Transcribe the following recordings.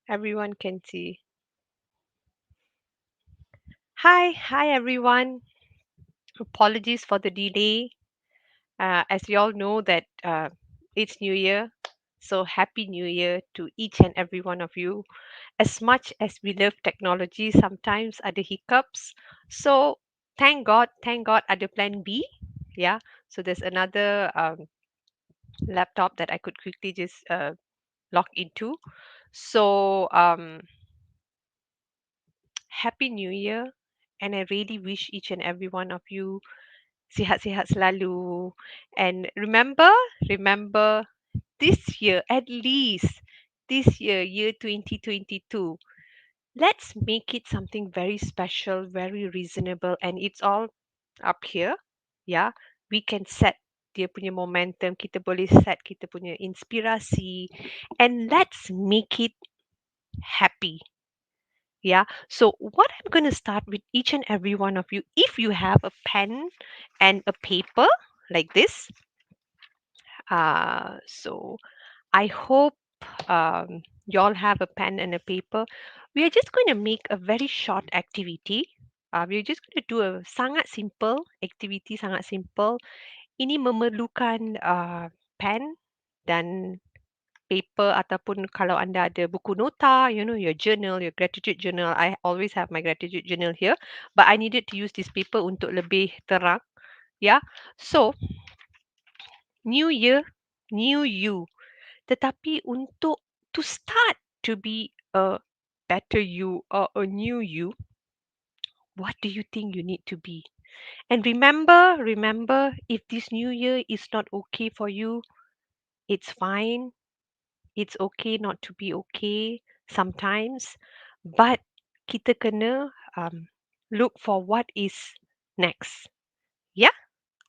Everyone can see. Hi everyone. Apologies for the delay. As we all know that it's New Year, so happy New Year to each and every one of you. As much as we love technology, sometimes ada hiccups. So thank God ada plan B. Yeah. So there's another laptop that I could quickly just log into. So happy New Year, and I really wish each and every one of you sihat-sihat selalu. And remember this year, at least this year, year 2022, let's make it something very special, very reasonable, and it's all up here. Yeah, we can set dia punya momentum, kita boleh set kita punya inspirasi, and let's make it happy. Yeah. So what I'm going to start with each and every one of you, if you have a pen and a paper like this, so I hope you all have a pen and a paper. We are just going to make a very short activity. We're just going to do a sangat simple activity, sangat simple. Ini memerlukan pen dan paper ataupun kalau anda ada buku nota, your journal, your gratitude journal. I always have my gratitude journal here, but I needed to use this paper untuk lebih terang. Yeah. So, new year, new you. Tetapi untuk to start to be a better you or a new you, what do you think you need to be? And remember, if this new year is not okay for you, it's fine. It's okay not to be okay sometimes, but kita kena look for what is next. Yeah?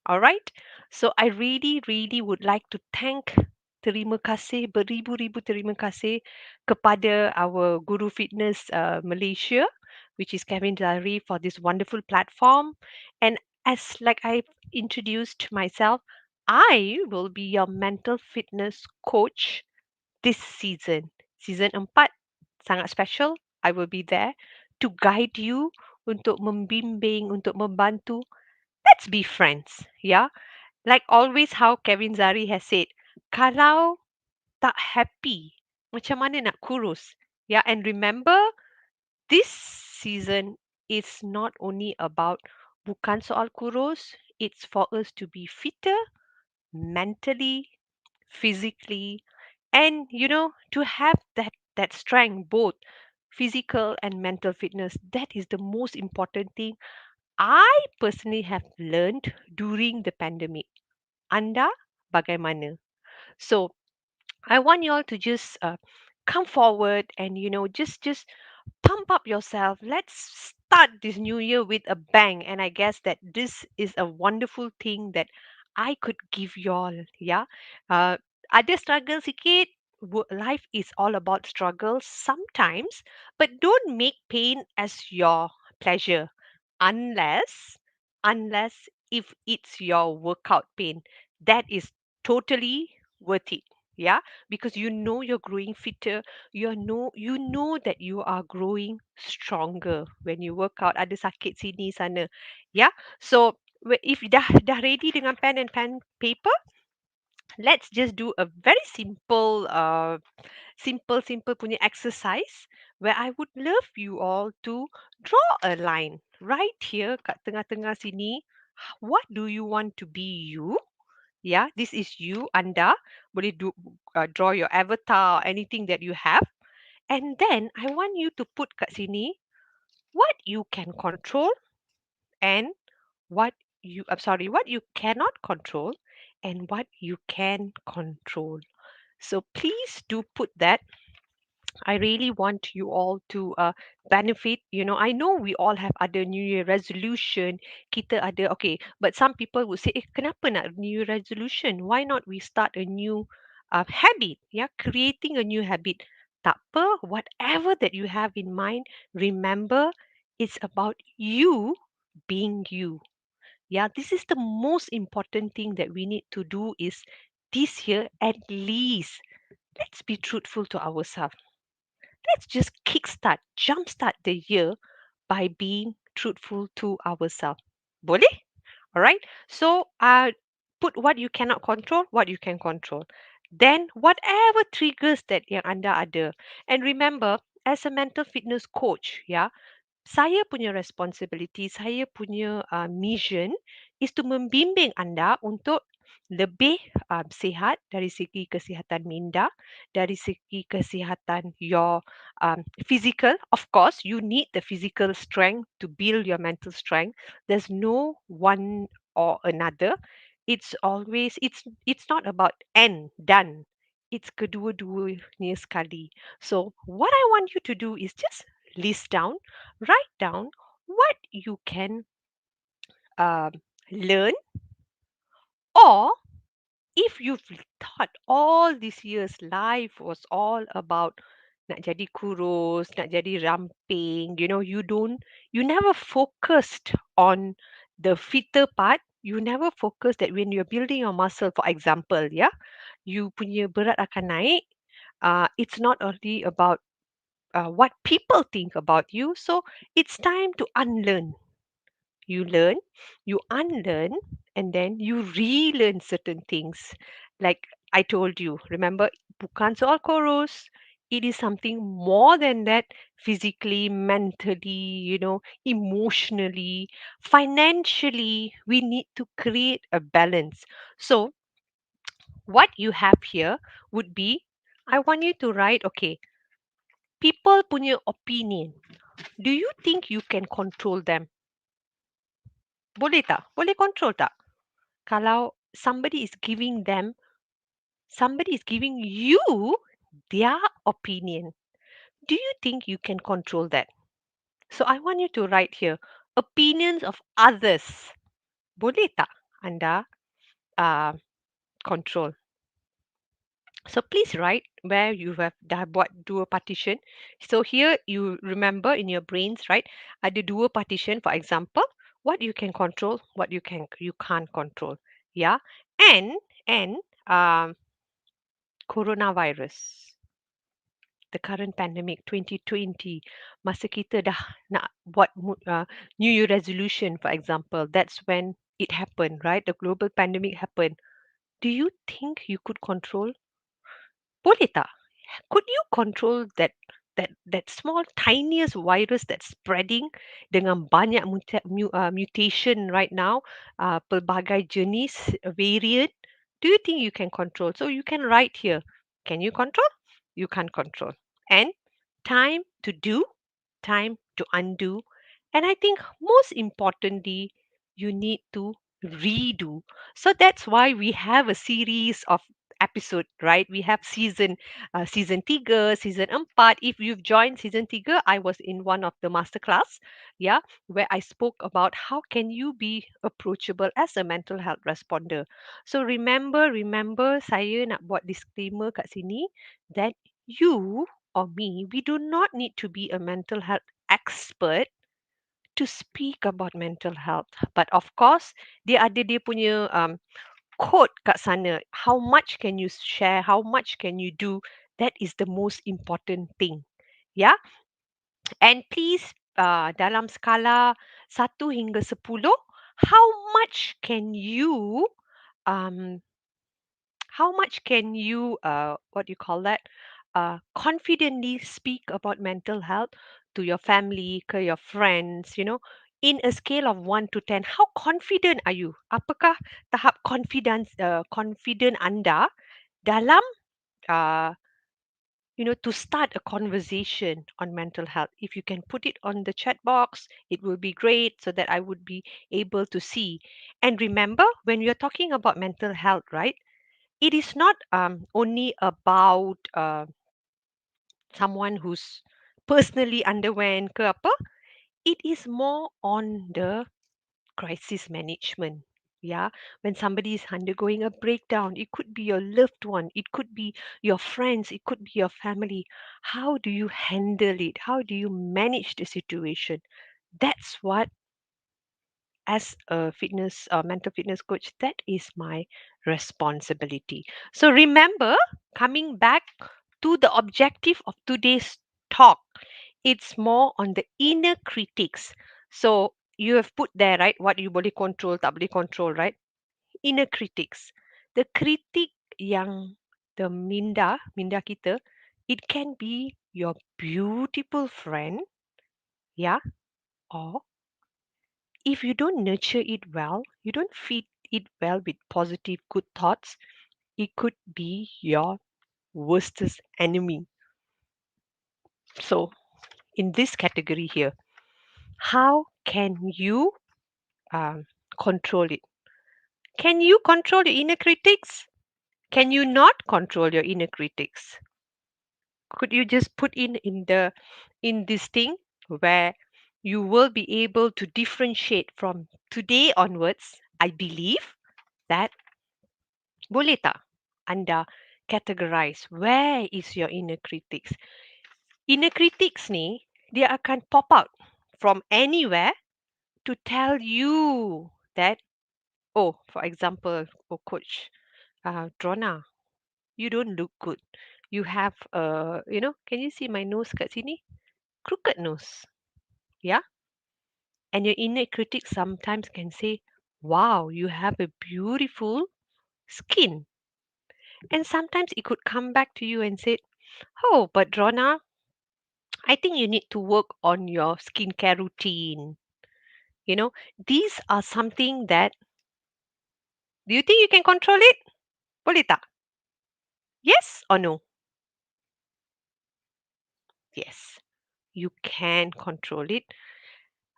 All right. So I really would like to thank terima kasih beribu-ribu terima kasih kepada our Guru Fitness Malaysia, which is Kevin Dari, for this wonderful platform. And as like I've introduced myself, I will be your mental fitness coach this season. Season 4 sangat special. I will be there to guide you, untuk membimbing, untuk membantu. Let's be friends, yeah? Like always how Kevin Zari has said, kalau tak happy, macam mana nak kurus? Yeah, and remember, this season is not only about bukan soal kurus, it's for us to be fitter mentally, physically, and to have that strength, both physical and mental fitness. That is the most important thing I personally have learned during the pandemic. Anda bagaimana? So I want you all to just come forward and just pump up yourself. Let's start this new year with a bang. And I guess that this is a wonderful thing that I could give you all. Yeah. Uh, ada struggle sikit. Life is all about struggles sometimes, but don't make pain as your pleasure unless if it's your workout pain. That is totally worth it. Yeah, because you're growing fitter, you know that you are growing stronger when you work out. Ada sakit sini sana. Yeah. So if dah ready dengan pen and paper, let's just do a very simple simple punya exercise where I would love you all to draw a line right here kat tengah-tengah sini. What do you want to be, you? Yeah, this is you, anda. Boleh draw your avatar, anything that you have. And then I want you to put kat sini what you can control and what what you cannot control and what you can control. So please do put that. I really want you all to benefit. I know we all have other New Year resolution. Kita ada, okay, but some people would say, kenapa nak New Year resolution? Why not we start a new habit? Yeah, creating a new habit. Tak apa, whatever that you have in mind, remember, it's about you being you. Yeah, this is the most important thing that we need to do is this year at least. Let's be truthful to ourselves. Let's just kickstart, jumpstart the year by being truthful to ourselves. Boleh? All right. So put what you cannot control, what you can control. Then whatever triggers that yang anda ada. And remember, as a mental fitness coach, yeah, saya punya responsibility, saya punya mission is to membimbing anda untuk lebih sihat dari segi kesihatan minda, dari segi kesihatan your physical. Of course, you need the physical strength to build your mental strength. There's no one or another. It's always it's not about and done. It's kedua-duanya sekali. So what I want you to do is just list down, write down what you can um, learn, or if you've thought all these years life was all about nak jadi kurus, nak jadi ramping, you never focused on the fitter part. You never focus that when you're building your muscle, for example, yeah, you punya berat akan naik. It's not only about what people think about you. So it's time to unlearn. You learn, you unlearn, and then you relearn certain things. Like I told you, remember, bukan soal chorus. It is something more than that, physically, mentally, emotionally, financially. We need to create a balance. So, what you have here would be I want you to write, okay, people punya opinion. Do you think you can control them? Boleh tak? Boleh control tak? Kalau somebody is giving you their opinion. Do you think you can control that? So I want you to write here opinions of others. Boleh tak anda uh, control? So please write where you have dah buat dua partition. So here you remember in your brains, right? Ada dua partition. For example, what you can control, what you can't control. Yeah, and coronavirus, the current pandemic 2020. Masa kita dah nak buat New Year resolution, for example, that's when it happened, right? The global pandemic happened. Do you think you could control? Boleh tak? Could you control that small tiniest virus that's spreading dengan banyak mutation right now, pelbagai jenis variant? Do you think you can control? So you can write here. Can you control? You can't control. And time to do, time to undo. And I think most importantly, you need to redo. So that's why we have a series of episode, right? We have season 3, season 4. If you've joined season 3, I was in one of the masterclass, yeah, where I spoke about how can you be approachable as a mental health responder. So remember saya nak buat disclaimer kat sini that you or me, we do not need to be a mental health expert to speak about mental health. But of course, dia ada dia punya quote kat sana. How much can you share? How much can you do? That is the most important thing. Yeah. And please, dalam skala 1 hingga 10, how much can you um, how much can you what do you call that confidently speak about mental health to your family, ke your friends, in a scale of 1 to 10, how confident are you? Apakah tahap confident anda dalam uh, to start a conversation on mental health? If you can put it on the chat box, it will be great so that I would be able to see. And remember, when you're talking about mental health, right, it is not only about someone who's personally underwent ke apa. It is more on the crisis management. Yeah, when somebody is undergoing a breakdown, it could be your loved one, it could be your friends, it could be your family. How do you handle it? How do you manage the situation? That's what, as a mental fitness coach, that is my responsibility. So remember, coming back to the objective of today's talk. It's more on the inner critics. So you have put there, right? What you boleh control, tak boleh control, right? Inner critics. The critic yang the minda kita, it can be your beautiful friend, yeah, or if you don't nurture it well, you don't feed it well with positive, good thoughts, it could be your worstest enemy. So, in this category here, how can you um, control it? Can you control your inner critics? Can you not control your inner critics? Could you just put in this thing where you will be able to differentiate from today onwards? I believe that boleh tak anda categorize where is your inner critics? Inner critics ni dia akan pop out from anywhere to tell you that, oh, for example, oh, Coach Drona, you don't look good. You have can you see my nose kat sini? Crooked nose. Yeah. And your inner critic sometimes can say, wow, you have a beautiful skin. And sometimes it could come back to you and say, oh, but Drona, I think you need to work on your skincare routine. You know, these are something that, do you think you can control it? Boleh tak? Yes or no? Yes, you can control it.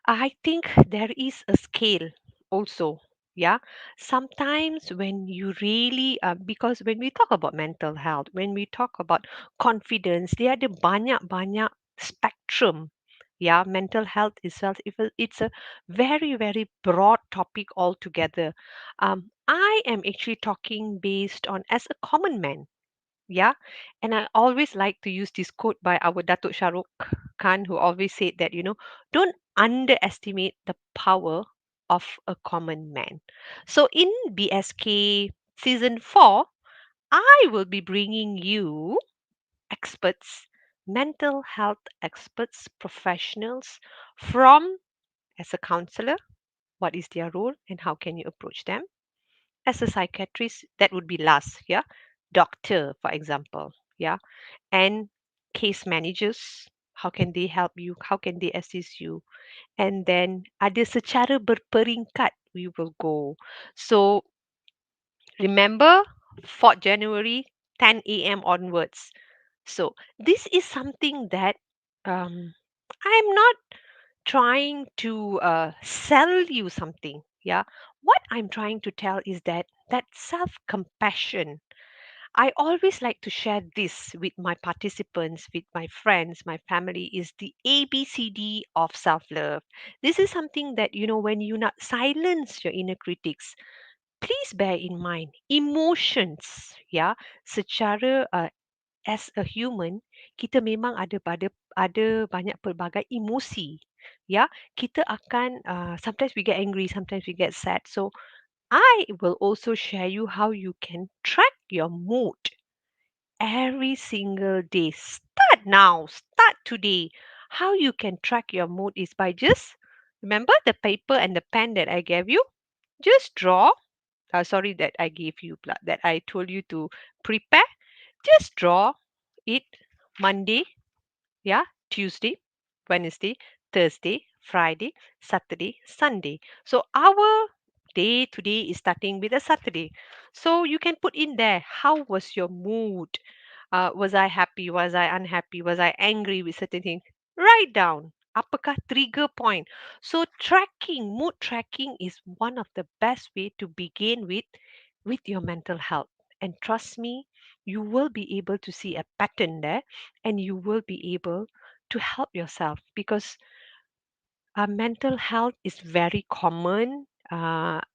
I think there is a scale also. Yeah. Sometimes when you really, because when we talk about mental health, when we talk about confidence, dia ada banyak-banyak spectrum. Yeah, mental health itself, it's a very, very broad topic altogether. I am actually talking based on as a common man. Yeah. And I always like to use this quote by our Datuk Shahrukh Khan, who always said that, don't underestimate the power of a common man. So in BSK season 4, I will be bringing you experts, mental health experts, professionals from as a counselor, what is their role and how can you approach them? As a psychiatrist, that would be last, yeah. Doctor, for example, yeah, and case managers, how can they help you, how can they assist you, and then ada secara berperingkat we will go. So remember 4th January 10 a.m. onwards. So this is something that um, I'm not trying to sell you something. Yeah, what I'm trying to tell is that self compassion, I always like to share this with my participants, with my friends, my family, is the ABCD of self love. This is something that, when you not silence your inner critics, please bear in mind emotions. Yeah, secara as a human, kita memang ada banyak pelbagai emosi. Ya, kita akan sometimes we get angry, sometimes we get sad. So I will also share you how you can track your mood every single day. Start now, start today. How you can track your mood is by just remember the paper and the pen that I gave you. Just draw. Sorry that I gave you that I told you to prepare. Just draw it Monday, yeah, Tuesday, Wednesday, Thursday, Friday, Saturday, Sunday. So our day today is starting with a Saturday. So you can put in there how was your mood? Was I happy? Was I unhappy? Was I angry with certain things? Write down. Apakah trigger point? So tracking, mood tracking is one of the best way to begin with your mental health. And trust me, you will be able to see a pattern there and you will be able to help yourself because mental health is very common.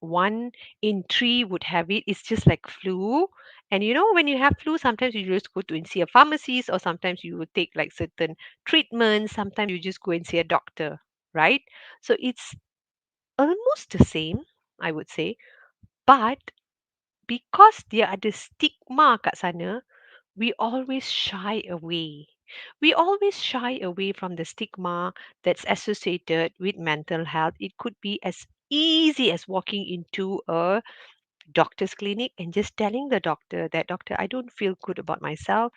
One in three would have it. It's just like flu. And when you have flu, sometimes you just go to and see a pharmacist, or sometimes you would take like certain treatments. Sometimes you just go and see a doctor, right? So it's almost the same, I would say. But because dia ada stigma kat sana, we always shy away. We always shy away from the stigma that's associated with mental health. It could be as easy as walking into a doctor's clinic and just telling the doctor that, doctor, I don't feel good about myself.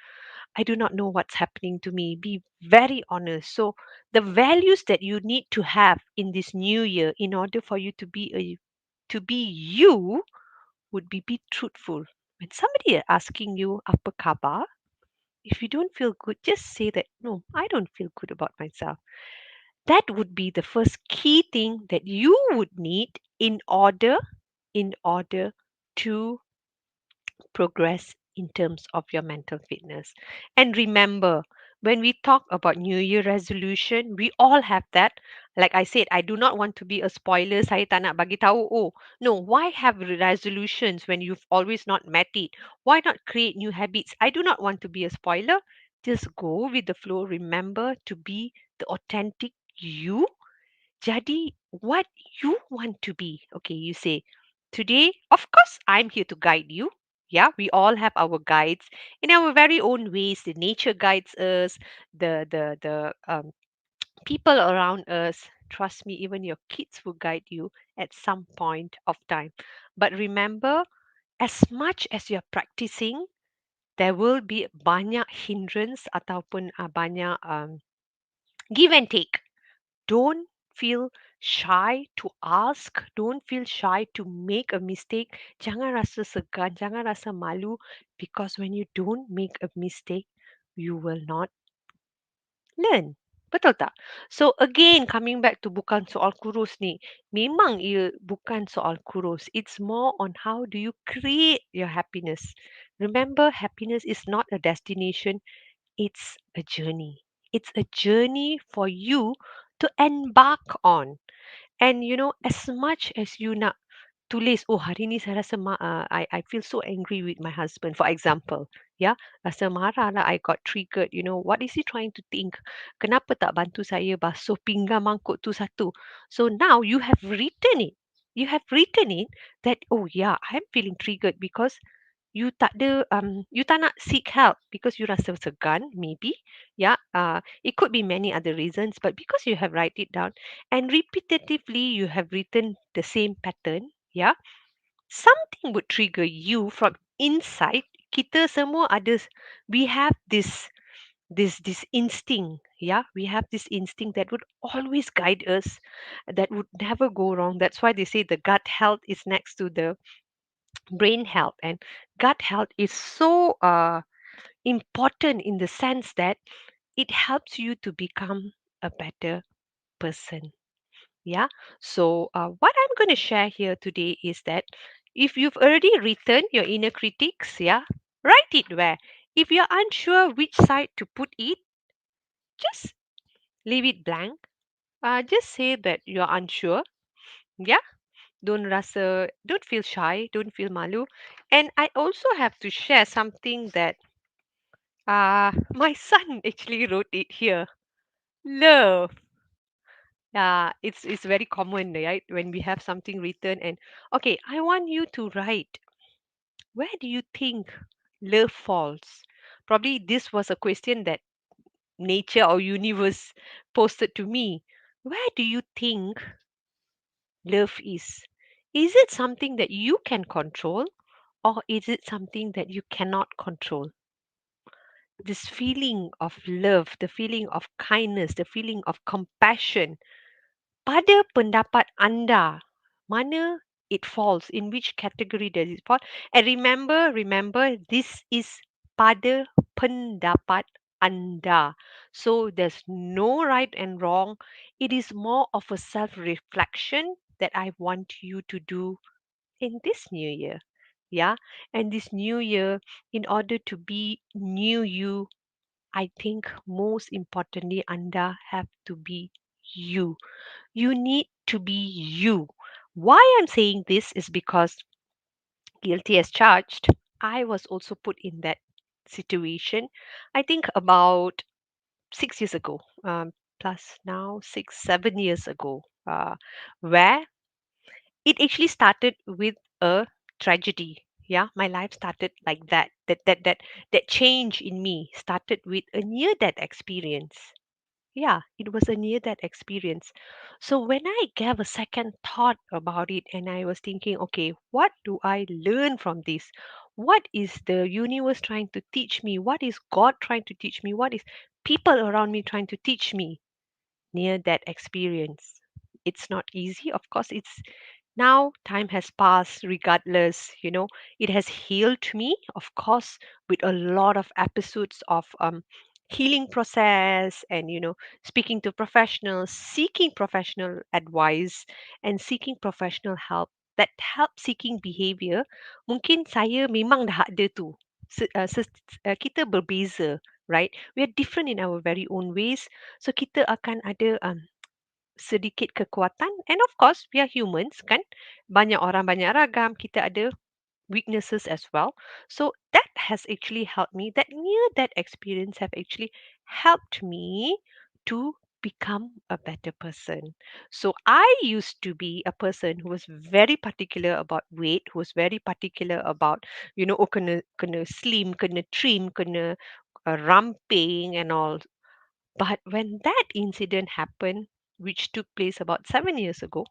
I do not know what's happening to me. Be very honest. So, the values that you need to have in this new year in order for you to be you would be truthful. When somebody is asking you apa khabar, if you don't feel good, just say that no, I don't feel good about myself. That would be the first key thing that you would need in order to progress in terms of your mental fitness. And remember, when we talk about New Year resolution, we all have that. Like I said, I do not want to be a spoiler. Saya tak nak bagi tahu, oh, no, why have resolutions when you've always not met it? Why not create new habits? I do not want to be a spoiler. Just go with the flow. Remember to be the authentic you. Jadi, what you want to be. Okay, you say, today, of course, I'm here to guide you. Yeah, we all have our guides in our very own ways. The nature guides us, the people around us. Trust me, even your kids will guide you at some point of time. But remember, as much as you're practicing, there will be banyak hindrance ataupun banyak give and take. Don't feel shy to ask. Don't feel shy to make a mistake. Jangan rasa segan, jangan rasa malu, because when you don't make a mistake, you will not learn. Betul tak? So again, coming back to bukan soal kurus ni. Memang ia bukan soal kurus. It's more on how do you create your happiness. Remember, happiness is not a destination, it's a journey. It's a journey for you to embark on. And as much as you nak tulis, oh hari ni saya rasa I feel so angry with my husband, for example. Ya, rasa marah lah, I got triggered. What is he trying to think? Kenapa tak bantu saya basuh pinggan mangkuk tu satu? So now you have written it. You have written it that, oh yeah, I'm feeling triggered because you tak nak seek help because you rasa segan, maybe. Yeah, it could be many other reasons, but because you have write it down and repetitively you have written the same pattern, yeah, something would trigger you from inside. Kita semua ada, we have this instinct, yeah, we have this instinct that would always guide us, that would never go wrong. That's why they say the gut health is next to the brain health, and gut health is so important in the sense that it helps you to become a better person. Yeah. So what I'm going to share here today is that if you've already written your inner critics, yeah, write it where. If you're unsure which side to put it, just leave it blank. Just say that you're unsure. Yeah. Don't feel shy, don't feel malu. And I also have to share something that my son actually wrote it here. Love. It's very common, right? When we have something written and okay, I want you to write. Where do you think love falls? Probably this was a question that nature or universe posted to me. Where do you think love is? Is it something that you can control or is it something that you cannot control? This feeling of love, the feeling of kindness, the feeling of compassion, pada pendapat anda, mana it falls, in which category does it fall? And remember, this is pada pendapat anda. So there's no right and wrong. It is more of a self-reflection that I want you to do in this new year. Yeah. And this new year, in order to be new you, I think most importantly, Anda have to be you. You need to be you. Why I'm saying this is because guilty as charged, I was also put in that situation. I think about 6 years ago, plus now 6, 7 years ago, where it actually started with a tragedy. Yeah, my life started like that. That change in me started with a near death experience. Yeah, it was a near death experience. So when I gave a second thought about it and I was thinking, okay, what do I learn from this? What is the universe trying to teach me? What is God trying to teach me? What is people around me trying to teach me near that experience? It's not easy. Of course, it's now time has passed regardless, it has healed me, of course, with a lot of episodes of healing process and speaking to professionals, seeking professional advice and seeking professional help. That help seeking behavior mungkin saya memang dah ada tu. Kita berbeza, right? We are different in our very own ways, so kita akan ada sedikit kekuatan, and of course we are humans kan, banyak orang banyak ragam, kita ada weaknesses as well. So that has actually helped me, that near that experience have actually helped me to become a better person. So I used to be a person who was very particular about weight, who was very particular about oh kena slim, kena trim, kena ramping and all. But when that incident happened, which took place about 7 years ago,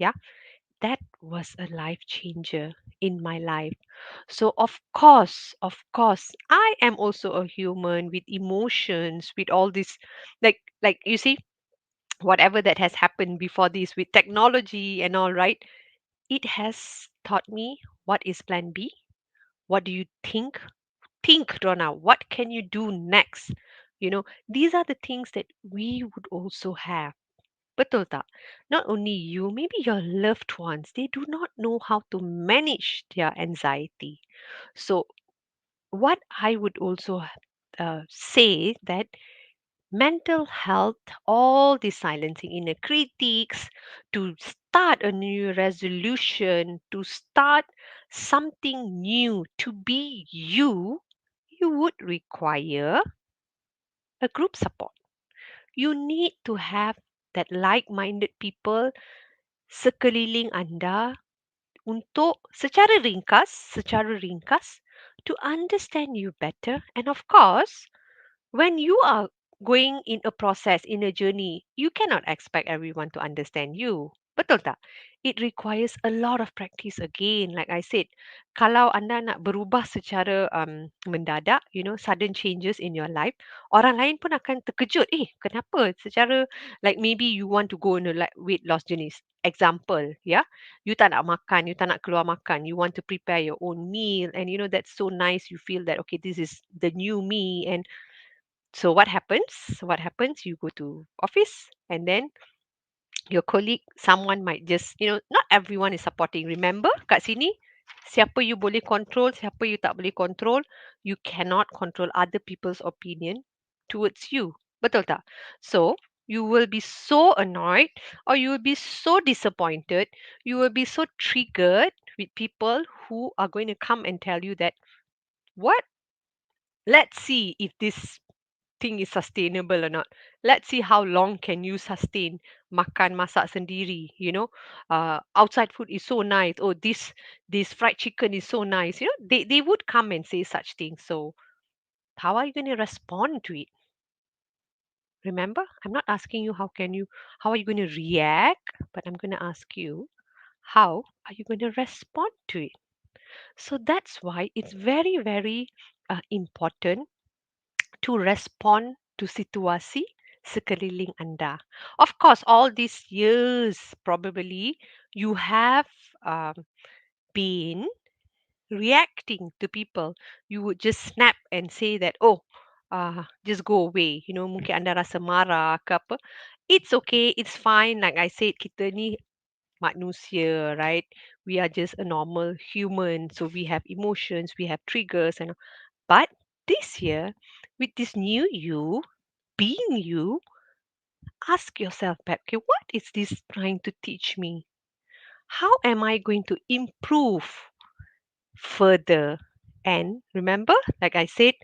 yeah, that was a life changer in my life. So of course, I am also a human with emotions, with all this, like you see, whatever that has happened before this with technology and all, right? It has taught me what is plan B. What do you think? Think, Rona, what can you do next? These are the things that we would also have. Betul tak? Not only you, maybe your loved ones, they do not know how to manage their anxiety. So, what I would also say that mental health, all the silencing inner critics, to start a new resolution, to start something new, to be you, you would require a group support. You need to have that like-minded people sekeliling anda untuk secara ringkas to understand you better, and of course when you are going in a process, in a journey, you cannot expect everyone to understand you. Betul tak? It requires a lot of practice again. Like I said, kalau anda nak berubah secara mendadak, sudden changes in your life, orang lain pun akan terkejut. Kenapa? Secara, like maybe you want to go on a like weight loss journey. Example, yeah, you tak nak makan, you tak nak keluar makan, you want to prepare your own meal, and that's so nice. You feel that okay, this is the new me, and so what happens? What happens? You go to office and then your colleague, someone might just, not everyone is supporting. Remember, kat sini, siapa you boleh control, siapa you tak boleh control. You cannot control other people's opinion towards you. Betul tak? So, you will be so annoyed or you will be so disappointed. You will be so triggered with people who are going to come and tell you that, what? Let's see if this thing is sustainable or not. Let's see how long can you sustain makan masak sendiri. Outside food is so nice. Oh, this fried chicken is so nice. They would come and say such things. So how are you going to respond to it? Remember, I'm not asking you how are you going to react, but I'm going to ask you, how are you going to respond to it? So that's why it's very, very important to respond to situasi sekeliling anda. Of course, all these years, probably you have um, been reacting to people. You would just snap and say that, oh, just go away. Mungkin anda rasa marah ke apa. It's okay, it's fine. Like I said, kita ni manusia, right? We are just a normal human. So we have emotions, we have triggers, and but this year, with this new you, being you, ask yourself back, okay, what is this trying to teach me? How am I going to improve further? And remember, like I said,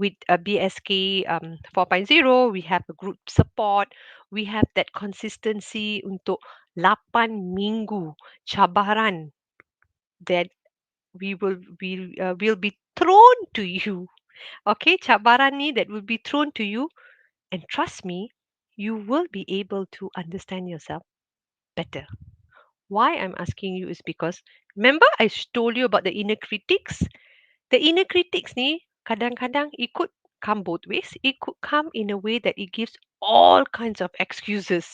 with a BSK 4.0, we have a group support, we have that consistency untuk 8 minggu cabaran that will be thrown to you. Okay, cabaran ni that will be thrown to you, and trust me, you will be able to understand yourself better. Why I'm asking you is because remember told you about the inner critics. The inner critics ni kadang-kadang it could come both ways. It could come in a way that it gives all kinds of excuses.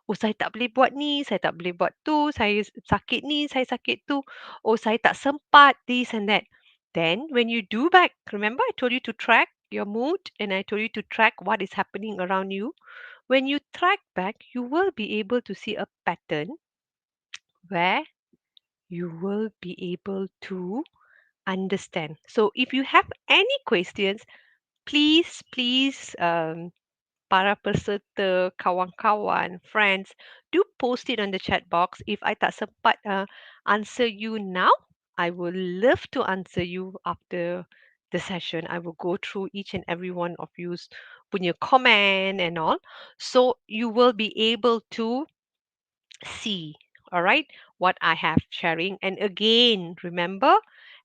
Oh, saya tak boleh buat ni, saya tak boleh buat tu, saya sakit ni, saya sakit tu. Oh, saya tak sempat this and that. Then when you do back, remember I told you to track your mood and I told you to track what is happening around you. When you track back, you will be able to see a pattern where you will be able to understand. So if you have any questions, please, para peserta, kawan-kawan, friends, do post it on the chat box. If I tak sempat answer you now, I will love to answer you after the session. I will go through each and every one of you's punya comment and all. So you will be able to see, all right, what I have sharing. And again, remember,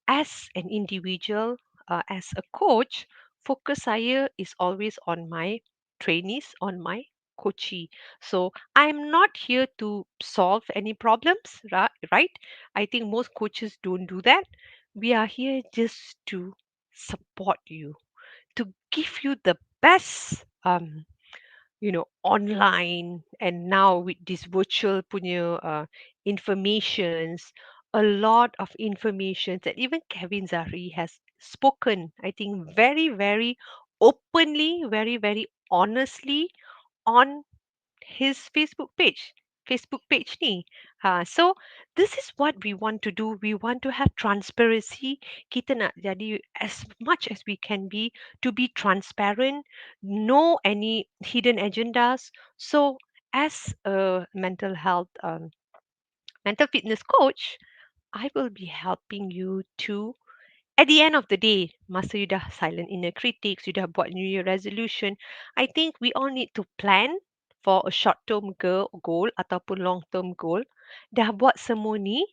as an individual, as a coach, focus saya is always on my trainees, on my coachee. So I'm not here to solve any problems, right? I think most coaches don't do that. We are here just to support you, to give you the best online, and now with this virtual punya informations, a lot of information that even Kevin Zari has spoken, I think very, very openly, very, very honestly on his Facebook page ni. So this is what we want to do. We want to have transparency. Kita nak jadi as much as we can be transparent, no any hidden agendas. So as a mental fitness coach, I will be helping you to, at the end of the day, masa you dah silent inner critics, you dah buat New Year resolution, I think we all need to plan for a short-term goal ataupun long-term goal. Dah buat semua ni,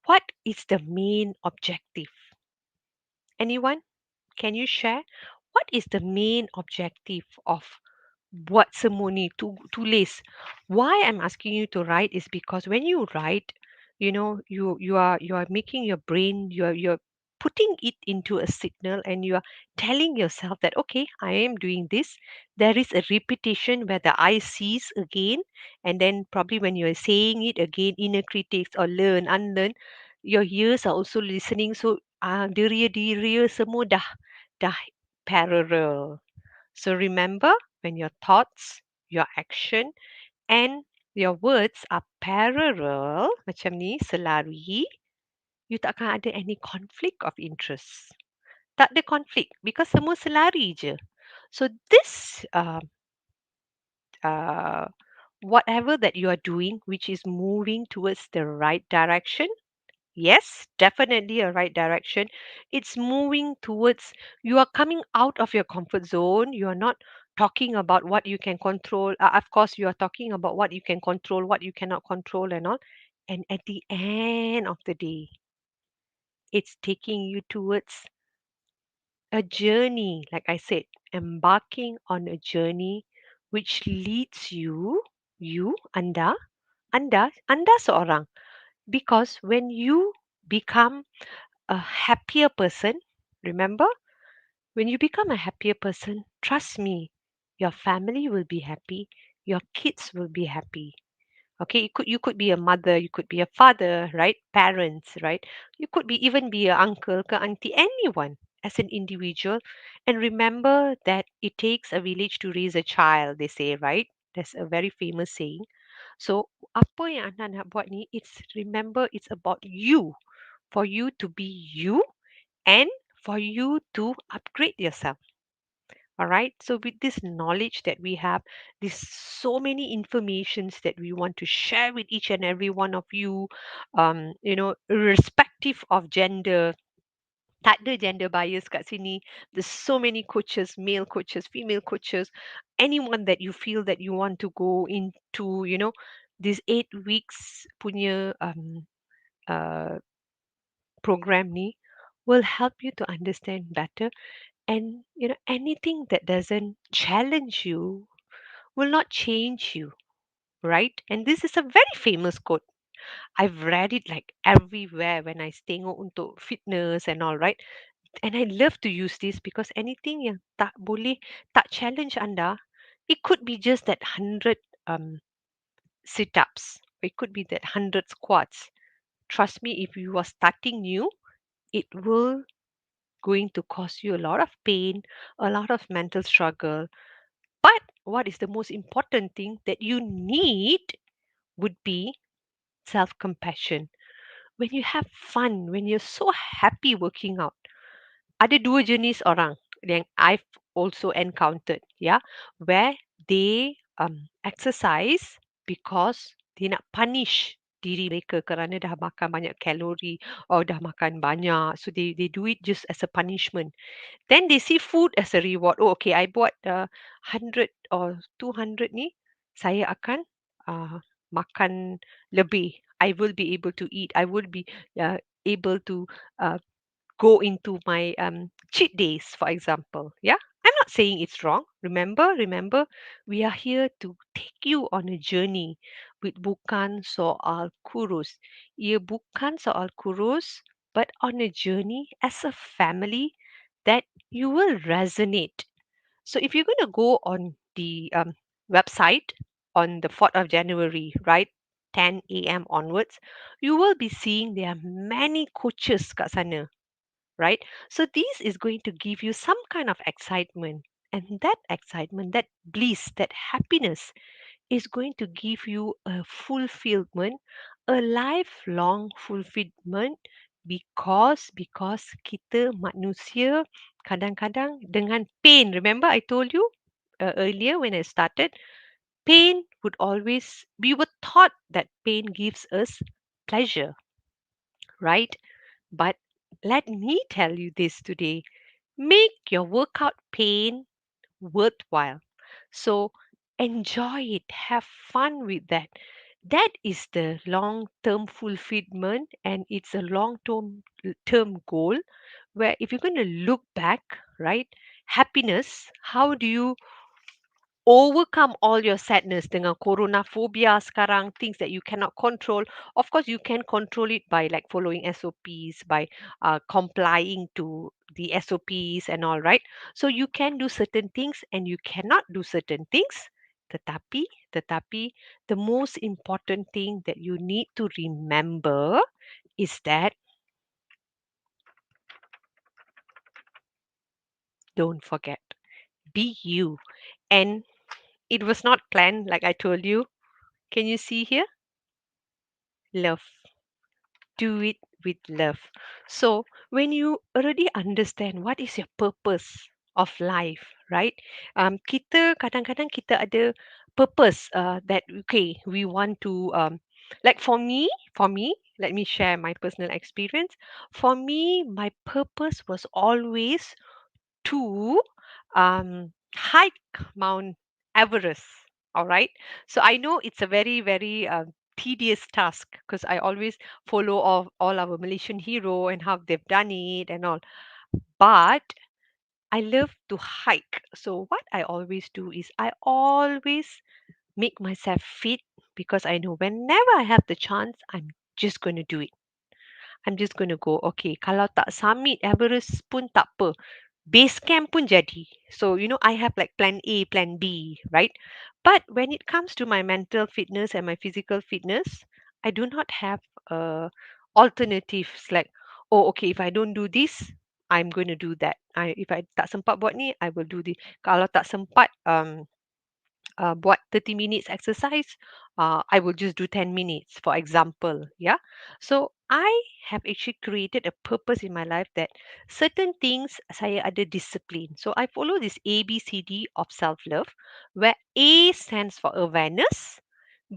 what is the main objective? Anyone? Can you share? What is the main objective of buat semua ni, tulis? Why I'm asking you to write is because when you write, you are making your brain, you're putting it into a signal, and you are telling yourself that okay, I am doing this. There is a repetition where the eye sees again, and then probably when you're saying it again, inner critics or learn, unlearn, your ears are also listening. So diri semua dah parallel. So remember, when your thoughts, your action, and your words are parallel, macam ni, selari, you tak akan ada any conflict of interest. Tak ada conflict because semua selari je. So this, uh, whatever that you are doing, which is moving towards the right direction, yes, definitely a right direction. It's moving towards, you are coming out of your comfort zone. You are not talking about what you can control. Of course, you are talking about what you can control, what you cannot control, and all. And at the end of the day, it's taking you towards a journey, like I said, embarking on a journey which leads anda seorang. Because when you become a happier person, remember, when you become a happier person, trust me, your family will be happy, your kids will be happy. Okay, you could be a mother, you could be a father, right? Parents, right? You could be even be a uncle, ke auntie, anyone as an individual. And remember that it takes a village to raise a child, they say, right? That's a very famous saying. So apa yang anda nak buat ni, it's, remember, it's about you, for you to be you, and for you to upgrade yourself. All right. So with this knowledge that we have, this so many informations that we want to share with each and every one of you, irrespective of gender. Tak ada gender bias kat sini. There's so many coaches, male coaches, female coaches, anyone that you feel that you want to go into, these 8 weeks punya uh, program ni will help you to understand better. And anything that doesn't challenge you will not change you, right? And this is a very famous quote. I've read it like everywhere when I tengok untuk fitness and all, right? And I love to use this because anything yang tak challenge anda, it could be just that 100 sit-ups. It could be that 100 squats. Trust me, if you are starting new, it will going to cause you a lot of pain, a lot of mental struggle. But what is the most important thing that you need would be self-compassion. When you have fun, when you're so happy working out, ada dua jenis orang yang I've also encountered, yeah, where they exercise because they nak punish diri mereka kerana dah makan banyak kalori or dah makan banyak, so they do it just as a punishment. Then they see food as a reward. Oh, okay, I bought 100 or 200 ni, saya akan makan lebih. I will be able to eat. I will be able to uh, go into my cheat days, for example. Yeah, I'm not saying it's wrong. Remember, we are here to take you on a journey with bukan soal kurus. Ia bukan soal kurus, but on a journey as a family that you will resonate. So if you're going to go on the website on the 4th of January, right? 10 a.m. onwards, you will be seeing there are many coaches kat sana, right? So this is going to give you some kind of excitement. And that excitement, that bliss, that happiness is going to give you a fulfillment, a lifelong fulfillment because kita manusia kadang-kadang dengan pain. Remember I told you earlier when I started, pain would always, we were taught that pain gives us pleasure, right? But let me tell you this today. Make your workout pain worthwhile. So enjoy it, have fun with that. That is the long term fulfillment, and it's a long term goal where if you're going to look back, right? Happiness, how do you overcome all your sadness dengan corona phobia sekarang, things that you cannot control? Of course you can control it by like following SOPs, by complying to the SOPs and all, right? So you can do certain things and you cannot do certain things, tetapi the most important thing that you need to remember is that don't forget, be you. And it was not planned, like I told you. Can you see here? Love. Do it with love. So when you already understand what is your purpose of life, right? Kita kadang-kadang kita ada purpose that okay we want to like for me, let me share my personal experience. For me, my purpose was always to hike Mount Everest. All right. So I know it's a very tedious task because I always follow all our Malaysian hero and how they've done it and all. But I love to hike. So what I always do is I always make myself fit because I know whenever I have the chance, I'm just going to do it. I'm just going to go, okay, kalau tak summit Everest pun tak apa. Base camp pun jadi. So, I have like plan A, plan B, right? But when it comes to my mental fitness and my physical fitness, I do not have alternatives like, oh, okay, if I don't do this, I'm going to do that. If I tak sempat buat ni, I will do this. Kalau tak sempat, buat 30 minutes exercise, I will just do 10 minutes, for example. Yeah. So I have actually created a purpose in my life that certain things saya ada discipline. So I follow this ABCD of self-love, where A stands for awareness,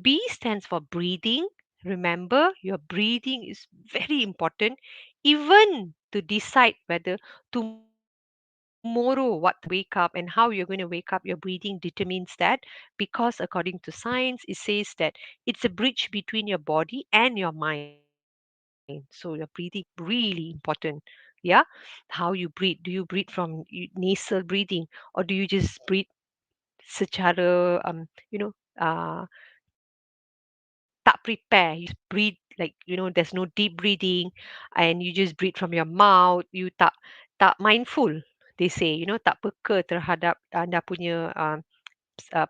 B stands for breathing. Remember, your breathing is very important, even to decide whether tomorrow what wake up and how you're going to wake up. Your breathing determines that, because according to science, it says that it's a bridge between your body and your mind. So your breathing really important. Yeah, how you breathe. Do you breathe from nasal breathing, or do you just breathe secara tak prepare? You just breathe like there's no deep breathing, and you just breathe from your mouth. You tak mindful. They say tak peka terhadap anda punya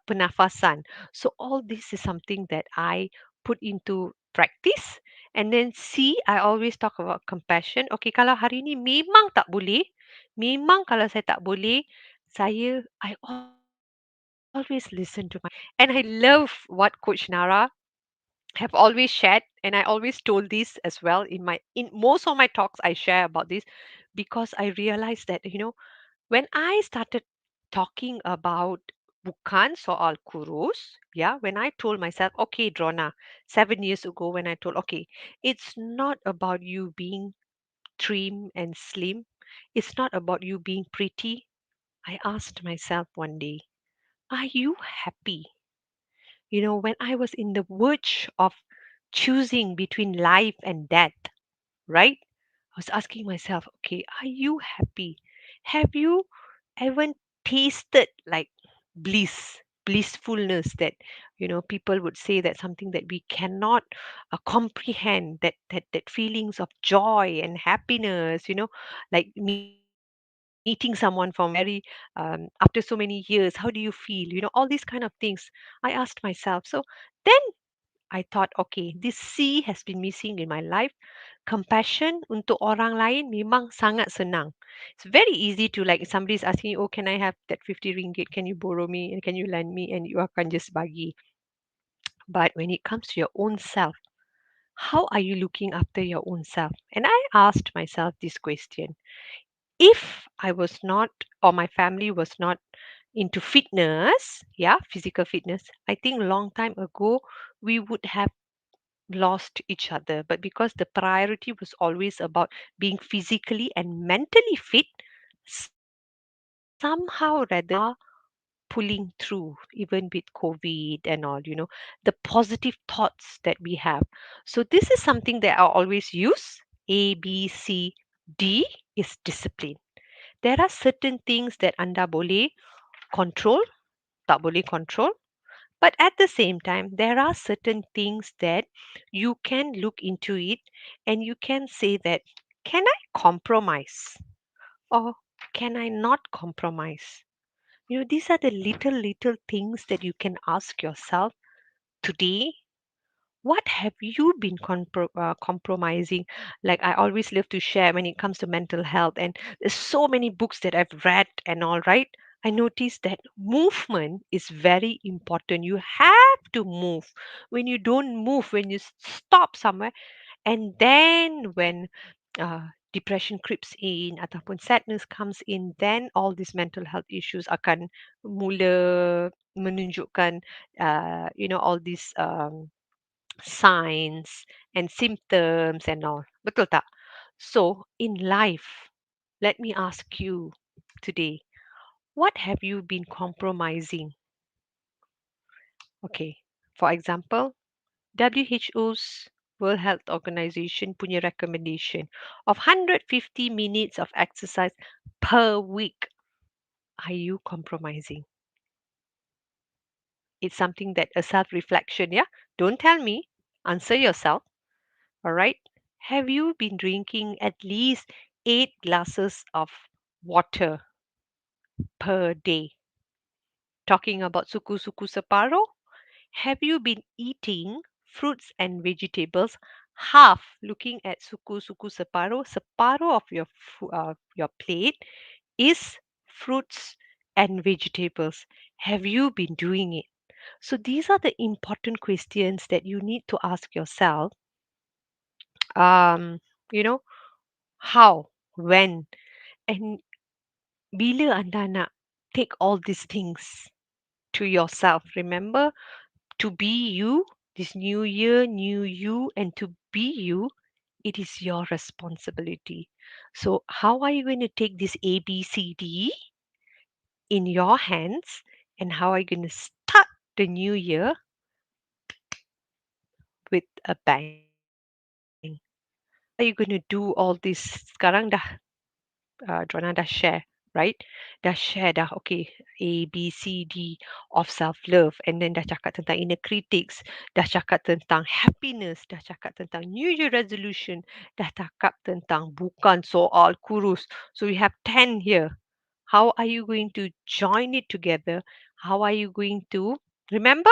pernafasan. So all this is something that I put into practice. And then C, I always talk about compassion. Okay, kalau hari ni memang tak boleh, memang kalau saya tak boleh, I always listen to myself. And I love what Coach Nara have always shared, and I always told this as well in most of my talks I share about this, because I realized that when I started talking about bukan soal kurus, yeah, when I told myself, okay, Drona, 7 years ago, when I told, okay, it's not about you being trim and slim, it's not about you being pretty. I asked myself one day, are you happy? When I was in the verge of choosing between life and death, right? I was asking myself, okay, are you happy? Have you ever tasted like blissfulness that, people would say that something that we cannot comprehend, that feelings of joy and happiness, like meeting someone from very, after so many years, how do you feel? All these kind of things. I asked myself. So then I thought, okay, this C has been missing in my life. Compassion untuk orang lain memang sangat senang. It's very easy to, like, somebody's asking you, oh, can I have that 50 ringgit? Can you borrow me? And can you lend me? And you akan just bagi. But when it comes to your own self, how are you looking after your own self? And I asked myself this question. If I was not, or my family was not into fitness, yeah, physical fitness, I think long time ago we would have lost each other. But because the priority was always about being physically and mentally fit, somehow rather pulling through even with COVID and all, the positive thoughts that we have. So this is something that I always use. A, B, C, D is discipline. There are certain things that anda boleh control, tak boleh control. But at the same time, there are certain things that you can look into it and you can say that, can I compromise or can I not compromise? These are the little things that you can ask yourself today. What have you been compromising? Like I always love to share when it comes to mental health, and there's so many books that I've read and all, right? I noticed that movement is very important. You have to move. When you don't move, when you stop somewhere, and then when depression creeps in ataupun sadness comes in, then all these mental health issues akan mula menunjukkan all these signs and symptoms and all. Betul tak? So, in life, let me ask you today, what have you been compromising? Okay, for example, WHO's World Health Organization punya recommendation of 150 minutes of exercise per week. Are you compromising? It's something that a self-reflection, yeah? Don't tell me. Answer yourself. All right. Have you been drinking at least 8 glasses of water per day? Talking about suku-suku separuh, have you been eating fruits and vegetables half? Looking at suku-suku separuh, separuh of your plate is fruits and vegetables. Have you been doing it? So these are the important questions that you need to ask yourself. Um, you know, how, when, and bila anda nak take all these things to yourself. Remember, to be you, this new year, new you, and to be you, it is your responsibility. So, how are you going to take this A, B, C, D in your hands, and how are you going to start the new year with a bang? are you going to do all this? Sekarang dah Drona dah share, right? Dah share dah, okay, A, B, C, D of self-love. And then dah cakap tentang inner critics, dah cakap tentang happiness, dah cakap tentang New Year resolution, dah cakap tentang bukan soal kurus. So we have 10 here. How are you going to join it together? How are you going to remember?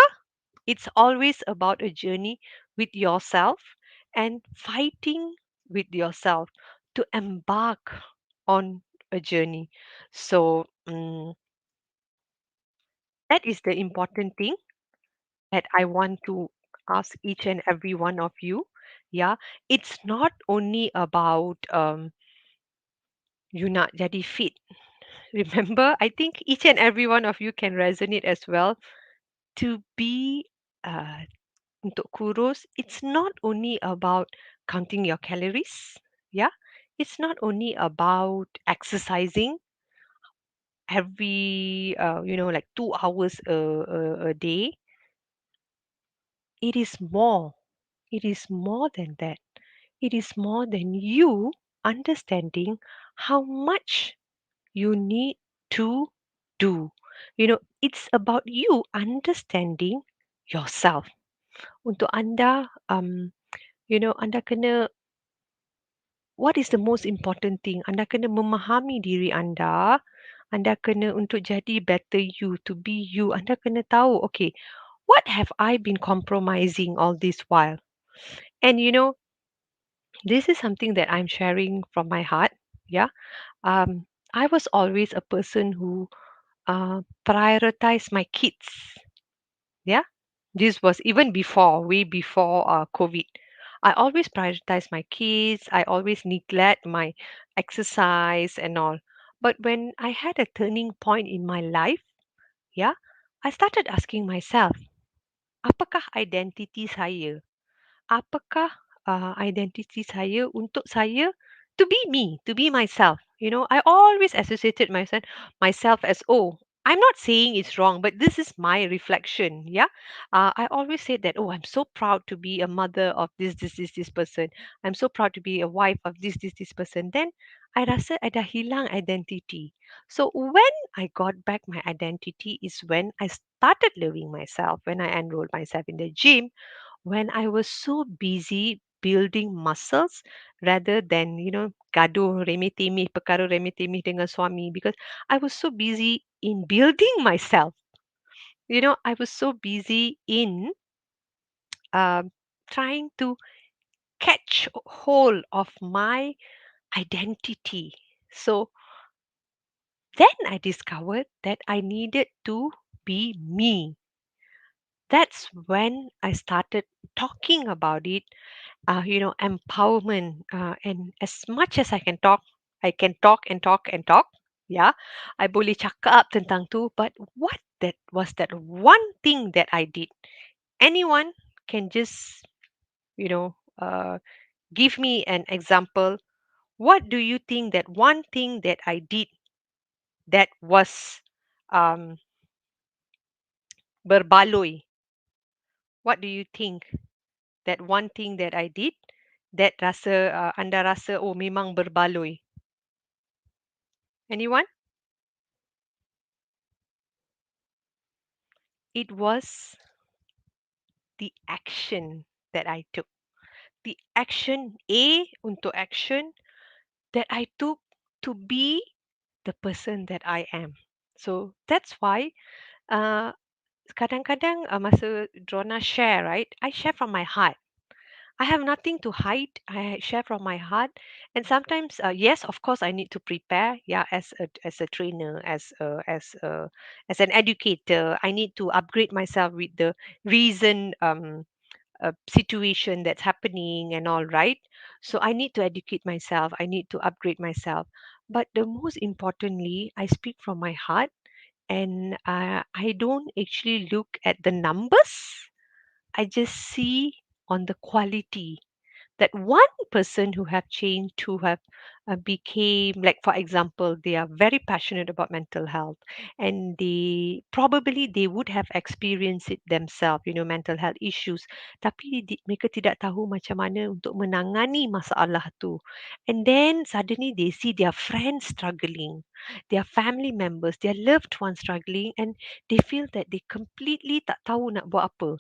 It's always about a journey with yourself and fighting with yourself to embark on a journey. So that is the important thing that I want to ask each and every one of you. Yeah, it's not only about you not jadi fit. Remember, I think each and every one of you can resonate as well to be uh, untuk kurus, it's not only about counting your calories. Yeah. It's not only about exercising every, like 2 hours a day. It is more. It is more than that. It is more than you understanding how much you need to do. It's about you understanding yourself. Untuk anda, anda kena what is the most important thing? Anda kena memahami diri anda. Anda kena untuk jadi better you, to be you. Anda kena tahu, okay, what have I been compromising all this while? And this is something that I'm sharing from my heart. Yeah. I was always a person who prioritized my kids. Yeah. This was even before, way before COVID. I always prioritize my kids. I always neglect my exercise and all. But when I had a turning point in my life, yeah, I started asking myself, apakah identiti saya? Apakah identiti saya untuk saya to be me, to be myself. I always associated myself as, oh, I'm not saying it's wrong, but this is my reflection. Yeah. I always said that, oh, I'm so proud to be a mother of this person. I'm so proud to be a wife of this person. Then I rasa I dah hilang identity. So when I got back my identity is when I started loving myself, when I enrolled myself in the gym, when I was so busy building muscles rather than, gaduh remeh-temeh, perkara remeh-temeh dengan suami, because I was so busy in building myself. I was so busy in um, trying to catch hold of my identity. So then I discovered that I needed to be me. That's when I started talking about it, empowerment. And as much as I can talk and talk and talk. Yeah, I boleh cakap tentang tu. But what that was that one thing that I did? Anyone can just, you know, uh, give me an example. What do you think that one thing that I did that was um, berbaloi? What do you think that one thing that I did that anda rasa oh memang berbaloi? Anyone? It was the action that I took. The action A untuk action that I took to be the person that I am. So that's why uh, kadang-kadang masa Drona share, right? I share from my heart. I have nothing to hide. I share from my heart, and sometimes, yes, of course, I need to prepare. Yeah, as a trainer, as an educator, I need to upgrade myself with the reason situation that's happening and all right. So I need to educate myself. I need to upgrade myself. But the most importantly, I speak from my heart, and I don't actually look at the numbers. I just see on the quality that one person who have changed, who have became, like for example, they are very passionate about mental health, and they would have experienced it themselves, mental health issues, tapi mereka tidak tahu macam mana untuk menangani masalah tu. And then suddenly they see their friends struggling, their family members, their loved ones struggling, and they feel that they completely tak tahu nak buat apa.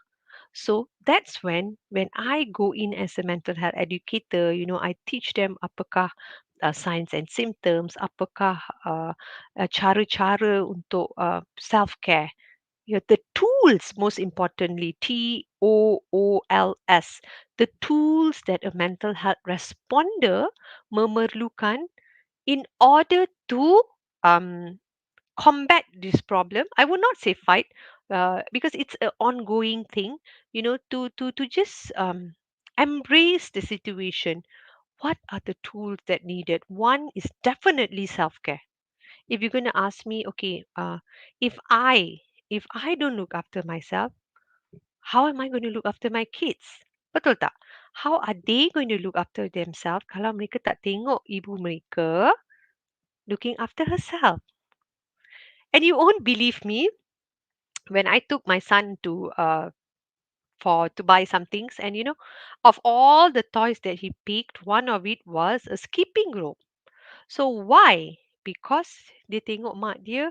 So that's when I go in as a mental health educator, I teach them apakah signs and symptoms, apakah cara-cara untuk self-care. The tools, most importantly, TOOLS, the tools that a mental health responder memerlukan in order to um, combat this problem. I would not say fight, because it's an ongoing thing, to just embrace the situation. What are the tools that needed? One is definitely self-care. If you're going to ask me, okay, if i if I don't look after myself, how am I going to look after my kids? Betul tak? How are they going to look after themselves kalau mereka tak tengok ibu mereka looking after herself? And you won't believe me, when I took my son to buy some things, and of all the toys that he picked, one of it was a skipping rope. So why? Because dia tengok mak dia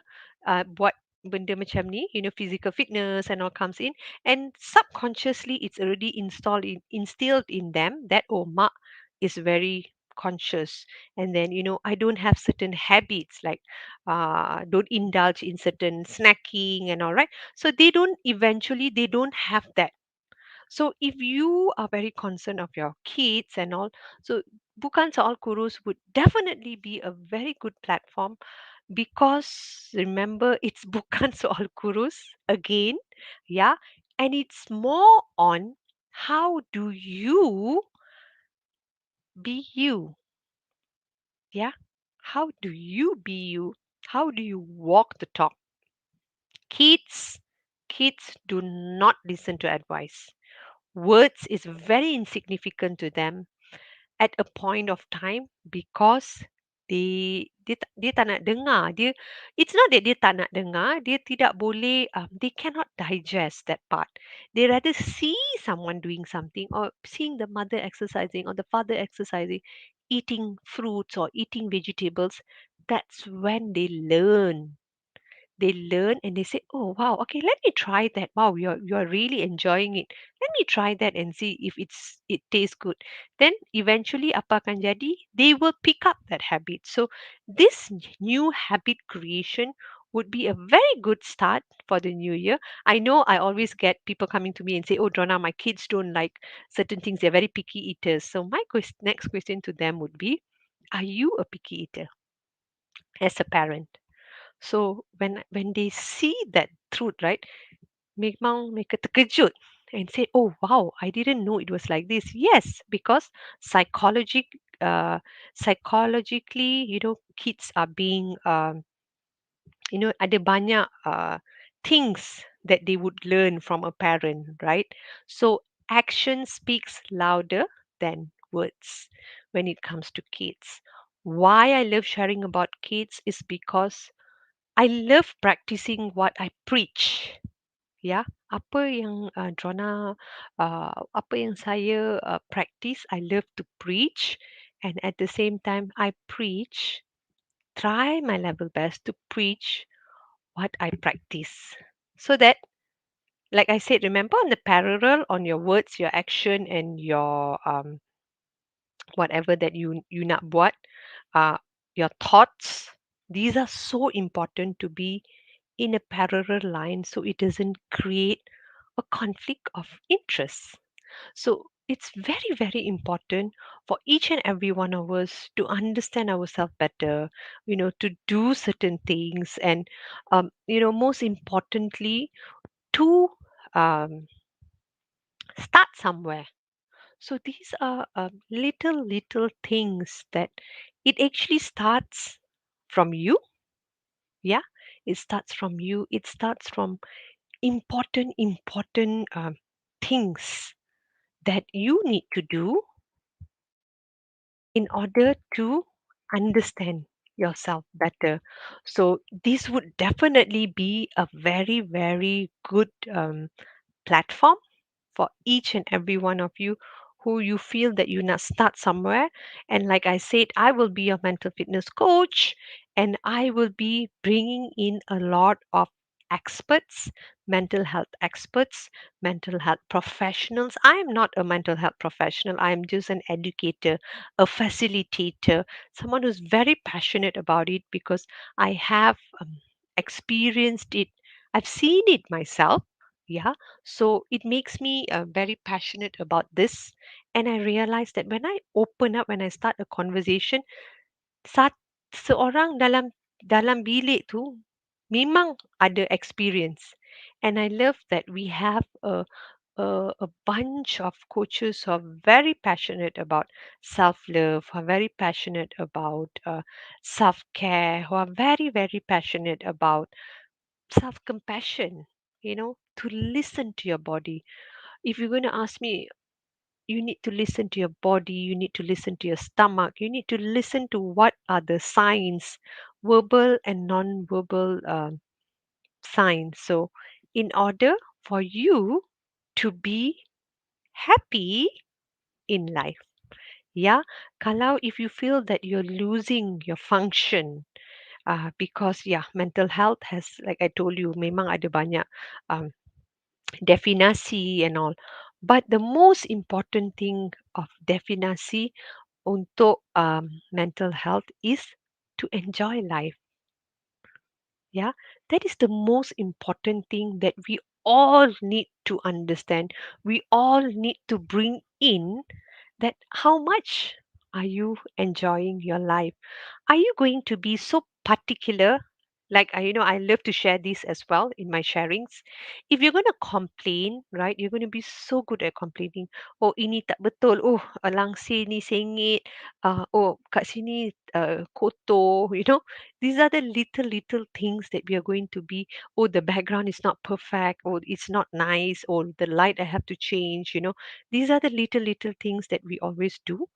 buat benda macam ni, physical fitness and all comes in, and subconsciously it's already instilled in them that, oh, mak is very conscious. And then I don't have certain habits, like don't indulge in certain snacking and all, right? So they don't have that. So if you are very concerned of your kids and all, so Bukan Soal Kurus would definitely be a very good platform, because remember, it's Bukan Soal Kurus again, yeah, and it's more on how do you be you, yeah, how do you be you, how do you walk the talk. Kids kids do not listen to advice. Words is very insignificant to them at a point of time, because dia tak nak dengar. It's not that dia tak nak dengar, dia tidak boleh, they cannot digest that part. They rather see someone doing something, or seeing the mother exercising or the father exercising, eating fruits or eating vegetables. That's when they learn, and they say, oh wow, okay, let me try that. Wow, you're really enjoying it. Let me try that and see if it tastes good. Then eventually apa akan jadi, they will pick up that habit. So this new habit creation would be a very good start for the new year. I know I always get people coming to me and say, oh Drona, my kids don't like certain things, they're very picky eaters. So my next question to them would be, are you a picky eater as a parent? So when they see that truth, right, memang mereka terkejut and say, "Oh wow, I didn't know it was like this." Yes, because psychologic, psychologically, kids are being, ada banyak things that they would learn from a parent, right? So action speaks louder than words when it comes to kids. Why I love sharing about kids is because I love practicing what I preach. Ya, apa yang Drona, apa yang saya practice, I love to preach, and at the same time I preach, try my level best to preach what I practice. So that, like I said, remember on the parallel on your words, your action, and your whatever that you nak buat, uh, your thoughts, these are so important to be in a parallel line, so it doesn't create a conflict of interest. So it's very, very important for each and every one of us to understand ourselves better, to do certain things, and, most importantly, to um, start somewhere. So these are little things that it actually starts from you. Yeah, it starts from you. It starts from important things that you need to do, in order to understand yourself better. So this would definitely be a very, very good platform for each and every one of you who you feel that you not start somewhere. And like I said, I will be your mental fitness coach, and I will be bringing in a lot of experts, mental health professionals. I am not a mental health professional. I am just an educator, a facilitator, someone who's very passionate about it because I have experienced it. I've seen it myself. Yeah, so it makes me very passionate about this. And I realize that when I open up, when I start a conversation, saat seorang dalam bilik tu memang ada experience. And I love that we have a bunch of coaches who are very passionate about self-love, who are very passionate about self-care, who are very, very passionate about self-compassion, to listen to your body. If you're going to ask me, you need to listen to your body, you need to listen to your stomach, you need to listen to what are the signs, verbal and non-verbal signs. So, in order for you to be happy in life, yeah, kalau if you feel that you're losing your function, because yeah, mental health has, like I told you, memang ada banyak um, definasi and all. But the most important thing of definasi untuk mental health is to enjoy life. Yeah, that is the most important thing that we all need to understand. We all need to bring in that how much are you enjoying your life? Are you going to be so particular? Like, I love to share this as well in my sharings. If you're going to complain, right, you're going to be so good at complaining. Oh, ini tak betul. Oh, langsir ni sengit. Oh, kat sini kotor. These are the little, little things that we are going to be. Oh, the background is not perfect. Oh, it's not nice. Or the light I have to change. These are the little, little things that we always do,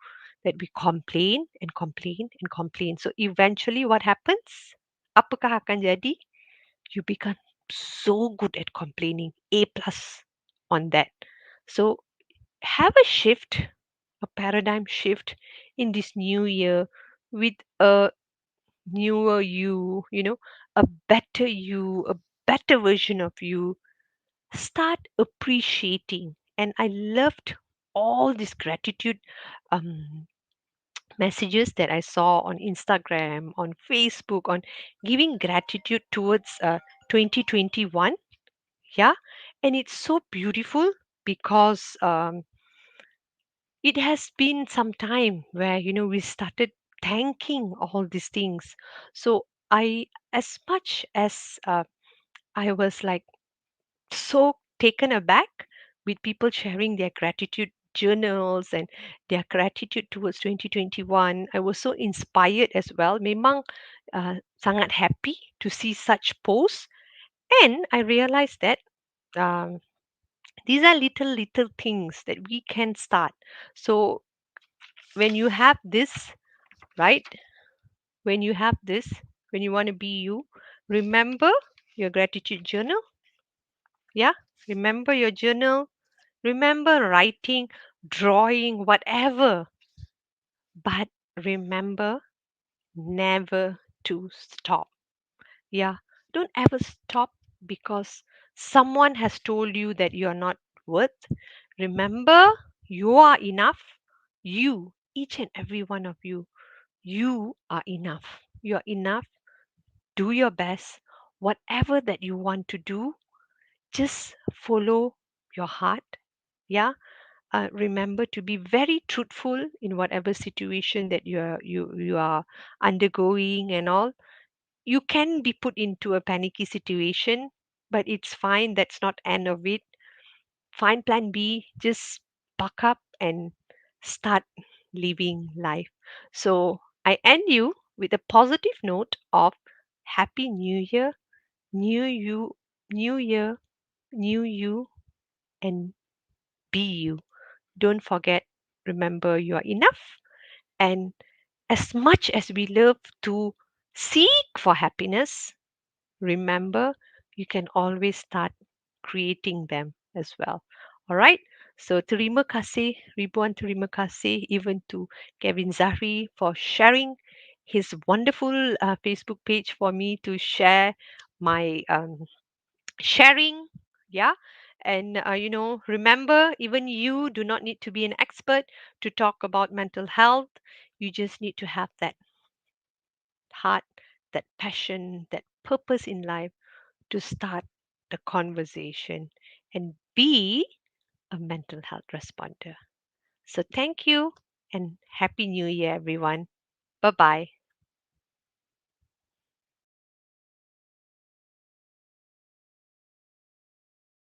that we complain and complain and complain. So eventually what happens? Apakah akan jadi? You become so good at complaining. A plus on that. So have a shift, a paradigm shift in this new year with a newer you, a better version of you. Start appreciating. And I loved all this gratitude um, messages that I saw on Instagram, on Facebook, on giving gratitude towards 2021. Yeah. And it's so beautiful because it has been some time where, we started thanking all these things. So as much as I was like so taken aback with people sharing their gratitude journals and their gratitude towards 2021. I was so inspired as well. Memang sangat happy to see such posts. And I realized that um, these are little, little things that we can start. So when you have this, right? When you have this, when you want to be you, remember your gratitude journal. Yeah. Remember your journal. Remember writing, drawing, whatever. But remember never to stop. Yeah. Don't ever stop because someone has told you that you are not worth. Remember, you are enough. You, each and every one of you are enough. You are enough. Do your best. Whatever that you want to do, just follow your heart. Yeah. Remember to be very truthful in whatever situation that you are undergoing and all. You can be put into a panicky situation, but it's fine. That's not end of it. Find plan B. Just buck up and start living life. So I end you with a positive note of Happy New Year, new you, new year, new you, and be you. Don't forget, remember you are enough And as much as we love to seek for happiness, remember, you can always start creating them as well. All right. So terima kasih, ribuan terima kasih even to Kevin Zahri for sharing his wonderful Facebook page for me to share my sharing. Yeah. And, remember, even you do not need to be an expert to talk about mental health. You just need to have that heart, that passion, that purpose in life to start the conversation and be a mental health responder. So, thank you and Happy New Year, everyone. Bye bye.